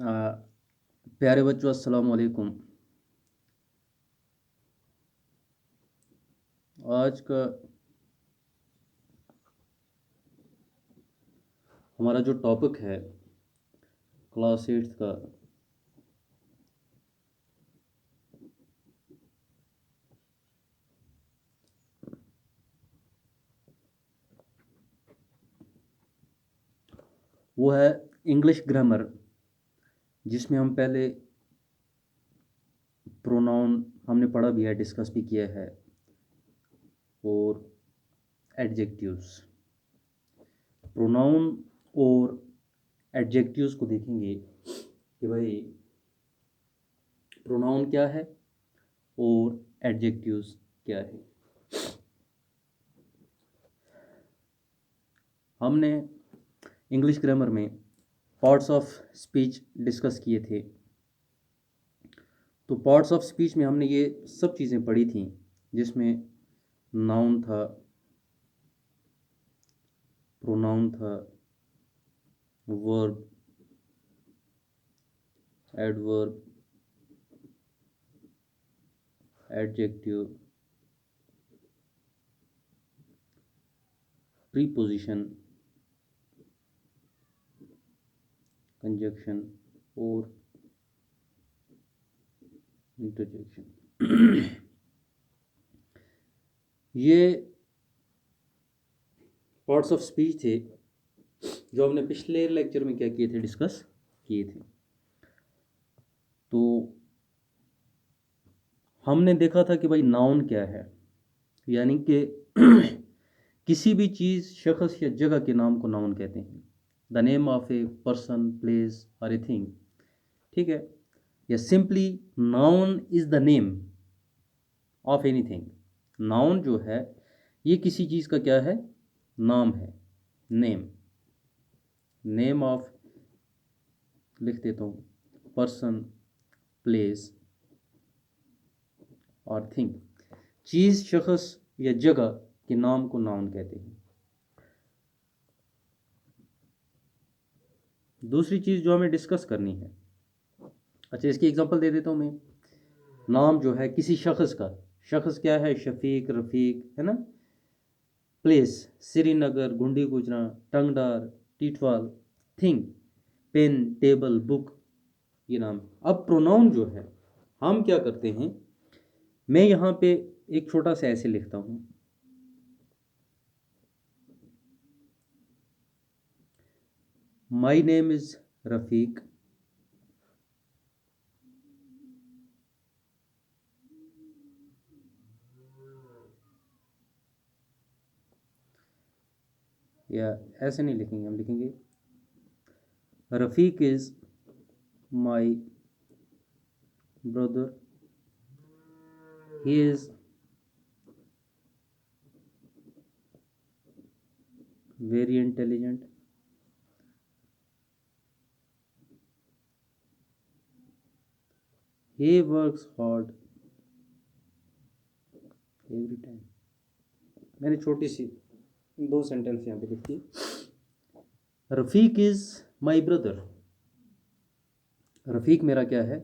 आ, प्यारे बच्चों, अस्सलाम वालेकुम। आज का हमारा जो टॉपिक है क्लास 8 का, वो है इंग्लिश ग्रामर, जिसमें हम पहले प्रोनाउन हमने पढ़ा भी है, डिस्कस भी किया है, और एडजेक्टिव्स। प्रोनाउन और एडजेक्टिव्स को देखेंगे कि भाई प्रोनाउन क्या है और एडजेक्टिव्स क्या है। हमने इंग्लिश ग्रामर में पार्ट्स ऑफ स्पीच डिस्कस किए थे। तो पार्ट्स ऑफ स्पीच में हमने ये सब चीज़ें पढ़ी थी, जिसमें नाउन था, प्रोनाउन था, verb, adverb, adjective, preposition, conjunction और इंटरजेक्शन। ये पार्ट्स ऑफ स्पीच थे जो हमने पिछले लेक्चर में क्या किए थे, डिस्कस किए थे। तो हमने देखा था कि भाई नाउन क्या है, यानी कि किसी भी चीज़, शख्स या जगह के नाम को नाउन कहते हैं। The name of a person, place और ए थिंग। ठीक है, या simply noun is the name of anything. Noun जो है ये किसी चीज़ का क्या है, नाम है, नेम। नेम ऑफ, लिख देता हूँ, पर्सन, प्लेस और थिंग। चीज़, शख्स या जगह के नाम को नाउन कहते हैं। दूसरी चीज़ जो हमें डिस्कस करनी है, अच्छा इसकी एग्जांपल दे देता हूँ मैं। नाम जो है किसी शख्स का, शख्स क्या है, शफीक, रफ़ीक, है ना। Place, Srinagar, Gundi Gujra, Tangdhar, Tithwal. Thing, pen, table, book, ये नाम। अब प्रोनाउन जो है, हम क्या करते हैं, मैं यहाँ पे एक छोटा सा ऐसे लिखता हूँ। माई नेम इज़ रफ़ीक, या ऐसे नहीं लिखेंगे, हम लिखेंगे Rafiq is my brother, he is very intelligent, he works hard every time। मैंने छोटी सी 2 सेंटेंस यहाँ पे लिखी। रफ़ीक इज़ माई ब्रदर, रफ़ीक मेरा क्या है,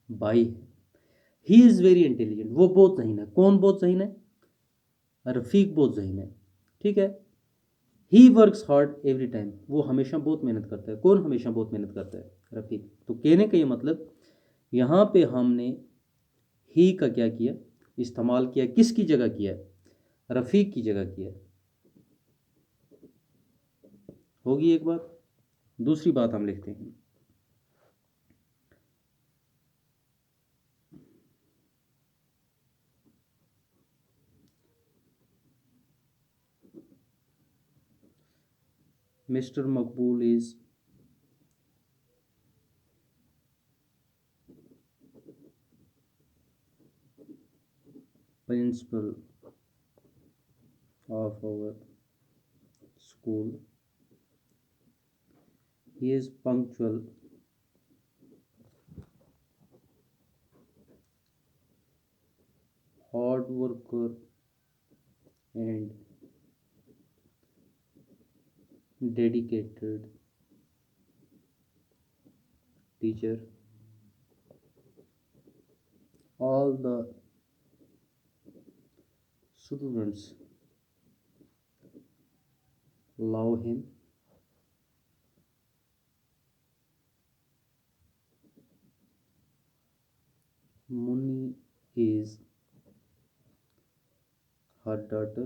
भाई है। ही इज़ वेरी इंटेलिजेंट, वो बहुत जहीन है। कौन बहुत जहीन है, रफ़ीक बहुत जहीन है। ठीक है। He works hard every time, वो हमेशा बहुत मेहनत करता है। कौन हमेशा बहुत मेहनत करता है, रफ़ीक। तो कहने का ये मतलब, यहाँ पे हमने ही का क्या किया, इस्तेमाल किया। किसकी जगह किया, रफ़ीक की जगह किया। होगी एक बात। दूसरी बात हम लिखते हैं, mister Maqbool is principal of our school, he is punctual, hard worker and dedicated teacher, all the students love him, Munni is her daughter.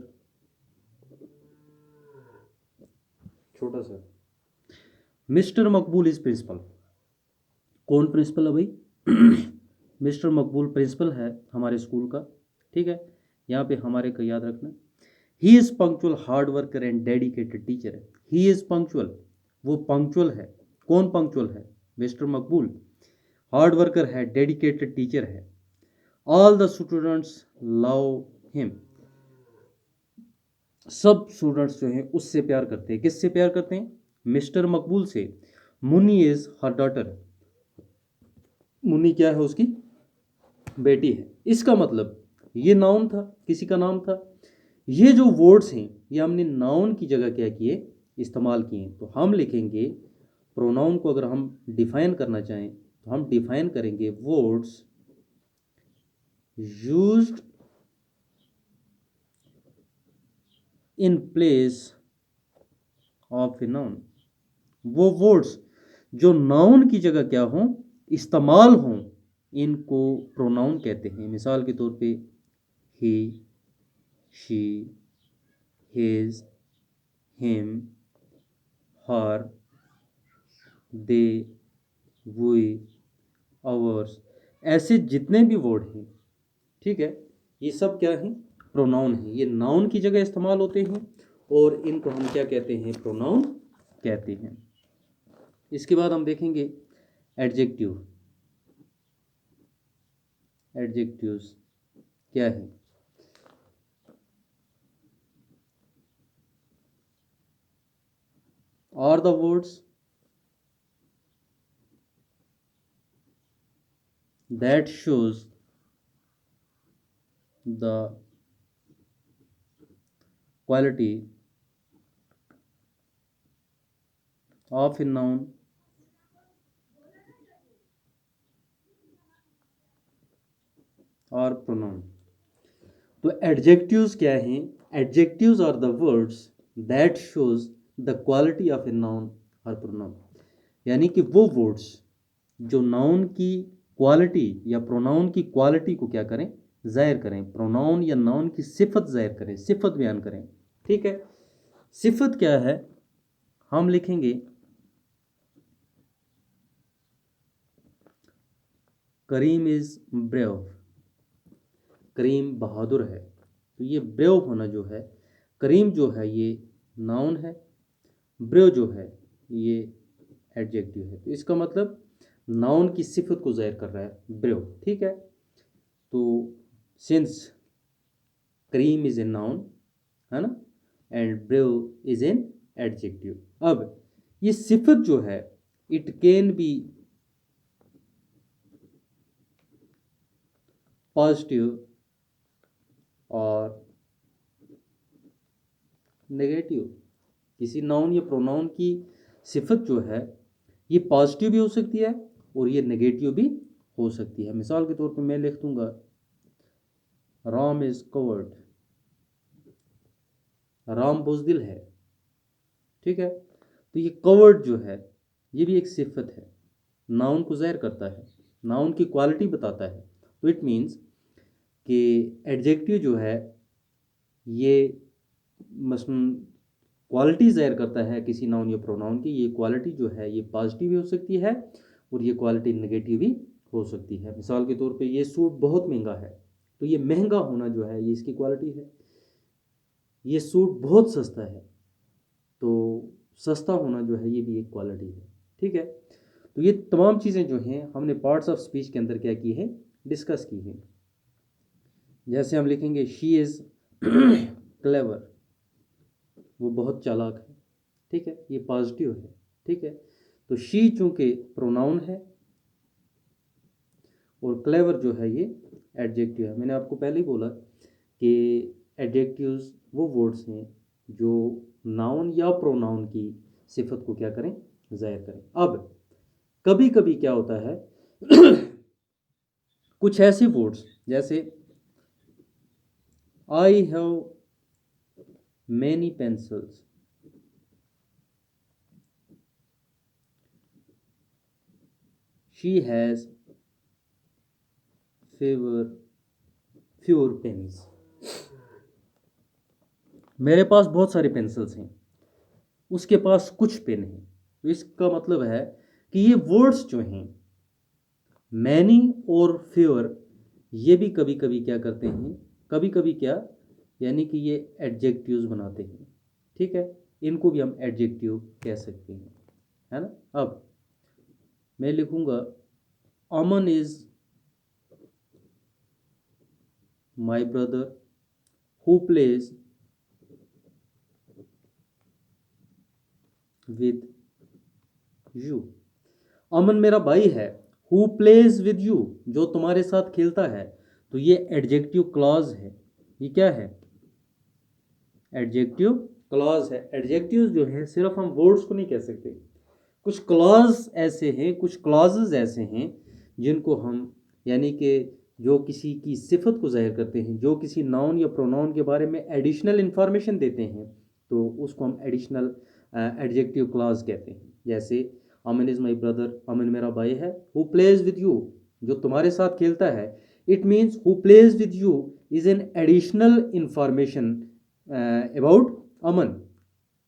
छोटा सा, मिस्टर मकबूल इज प्रिंसिपल। कौन प्रिंसिपल है भाई? मिस्टर मकबूल प्रिंसिपल है हमारे स्कूल का। ठीक है, यहाँ पे हमारे को याद रखना, he is punctual, hard worker and dedicated teacher है। ही इज़ पंक्चुअल, वो पंक्चुअल है। कौन पंक्चुअल है? मिस्टर मकबूल। हार्ड वर्कर है, डेडिकेटेड टीचर है। All the students love him, सब स्टूडेंट्स जो हैं उससे प्यार करते हैं। किससे प्यार करते हैं? मिस्टर मकबूल से। Munni is her daughter, Munni क्या है? उसकी बेटी है। इसका मतलब ये नाउन था, किसी का नाम था। ये जो वर्ड्स हैं ये हमने नाउन की जगह क्या किए? इस्तेमाल किए। तो हम लिखेंगे प्रोनाउन को, अगर हम डिफाइन करना चाहें तो हम डिफाइन करेंगे words used in place of a noun. वो वर्ड्स जो नाउन की जगह क्या हों, इस्तेमाल हों, इनको प्रोनाउन कहते हैं। मिसाल के तौर पे he, she, his, him, her, they, we, ours, ऐसे जितने भी वर्ड हैं, ठीक है, ये सब क्या हैं? प्रोनाउन हैं। ये नाउन की जगह इस्तेमाल होते हैं और इनको हम क्या कहते हैं? प्रोनाउन कहते हैं। इसके बाद हम देखेंगे एडजेक्टिव। एडजेक्टिव्स क्या है? Are the words that shows the quality of a noun or pronoun। तो एडजेक्टिव्स क्या हैं? Adjectives are the words that shows the quality of a noun और प्रोनाउन। यानी कि वो वर्ड्स जो नाउन की क्वालिटी या प्रोनाउन की क्वालिटी को क्या करें? जाहिर करें। प्रोनाउन या नाउन की सिफत जाहिर करें, सिफत बयान करें। ठीक है, सिफत क्या है? हम लिखेंगे करीम इज ब्रेव। करीम बहादुर है। तो ये ब्रेव होना जो है, करीम जो है ये नाउन है, ब्रेव जो है ये एडजेक्टिव है। तो इसका मतलब नाउन की सिफत को जाहिर कर रहा है ब्रेव। ठीक है, तो since Karim is a noun, है ना, and brave is an adjective. अब ये सिफत जो है इट कैन बी पॉजिटिव और नेगेटिव। किसी नाउन या प्रोनाउन की सिफत जो है ये पॉजिटिव भी हो सकती है और ये नेगेटिव भी हो सकती है। मिसाल के तौर पे मैं लिख दूंगा राम इज कवर्ड, राम बुज़दिल है। ठीक है, तो ये कवर्ड जो है ये भी एक सिफत है, नाउन को ज़ाहिर करता है, नाउन की क्वालिटी बताता है। तो इट मीन्स कि एडजेक्टिव जो है ये मसलन क्वालिटी ज़ाहिर करता है किसी नाउन या प्रोनाउन की। ये क्वालिटी जो है ये पॉजिटिव भी हो सकती है और ये क्वालिटी नेगेटिव भी हो सकती है। मिसाल के तौर पे ये सूट बहुत महंगा है, तो ये महंगा होना जो है ये इसकी क्वालिटी है। ये सूट बहुत सस्ता है, तो सस्ता होना जो है ये भी एक क्वालिटी है। ठीक है, तो ये तमाम चीज़ें जो हैं हमने पार्ट्स ऑफ स्पीच के अंदर क्या की है? डिस्कस की है। जैसे हम लिखेंगे शी इज़ क्लेवर, वो बहुत चालाक है। ठीक है, ये पॉजिटिव है। ठीक है, तो शी चूंकि प्रोनाउन है और क्लेवर जो है ये एडजेक्टिव है। मैंने आपको पहले ही बोला कि एडजेक्टिव्स वो वर्ड्स हैं जो नाउन या प्रोनाउन की सिफत को क्या करें? जाहिर करें। अब कभी कभी क्या होता है कुछ ऐसे वर्ड्स जैसे I have many pencils, she has fewer pens, मेरे पास बहुत सारे पेंसिल्स हैं, उसके पास कुछ पेन हैं। तो इसका मतलब है कि ये वर्ड्स जो हैं मैनी और फ्यूर, ये भी कभी कभी क्या करते हैं, कभी कभी क्या, यानी कि ये एडजेक्टिव्स बनाते हैं। ठीक है, इनको भी हम एडजेक्टिव कह सकते हैं, है ना। अब मैं लिखूंगा Aman is my brother who plays with you. Aman मेरा भाई है, हु प्लेज विद यू, जो तुम्हारे साथ खेलता है। तो ये एडजेक्टिव क्लॉज है। ये क्या है, एडजेक्टिव क्लॉज है। एडजेक्टिव्स जो हैं सिर्फ हम वर्ड्स को नहीं कह सकते, कुछ क्लॉज ऐसे हैं, कुछ क्लॉजेज ऐसे हैं जिनको हम, यानी कि जो किसी की सिफत को जाहिर करते हैं, जो किसी नाउन या प्रोनाउन के बारे में एडिशनल इंफॉर्मेशन देते हैं, तो उसको हम एडिशनल एडजेक्टिव क्लॉज कहते हैं। जैसे अमन इज़ माई ब्रदर, अमन मेरा भाई है। हु प्लेज विद यू, जो तुम्हारे साथ खेलता है। It means who plays with you is an additional information about Aman,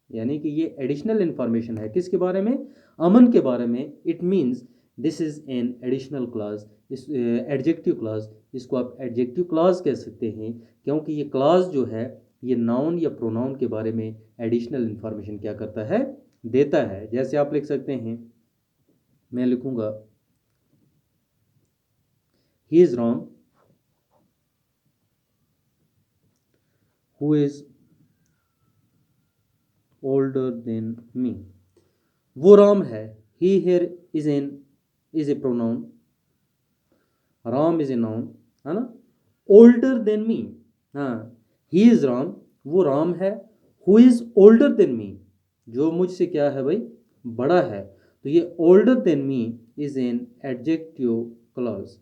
यानी कि ये एडिशनल इंफॉर्मेशन है किसके बारे में, अमन के बारे में। It means this is an additional clause, इस एडजेक्टिव क्लॉज, इसको आप एडजेक्टिव क्लॉज कह सकते हैं, क्योंकि ये क्लॉज जो है ये नाउन या प्रोनाउन के बारे में एडिशनल इंफॉर्मेशन क्या करता है, देता है। जैसे आप लिख सकते हैं, मैं लिखूंगा he is Ram who is older than me. वो राम है, he here is a pronoun, Ram is a noun, है ना। ओल्डर देन मी, हाँ, ही इज राम, वो राम है। हु इज ओल्डर देन मी, जो मुझसे क्या है भाई, बड़ा है। तो ये older than me is an adjective clause,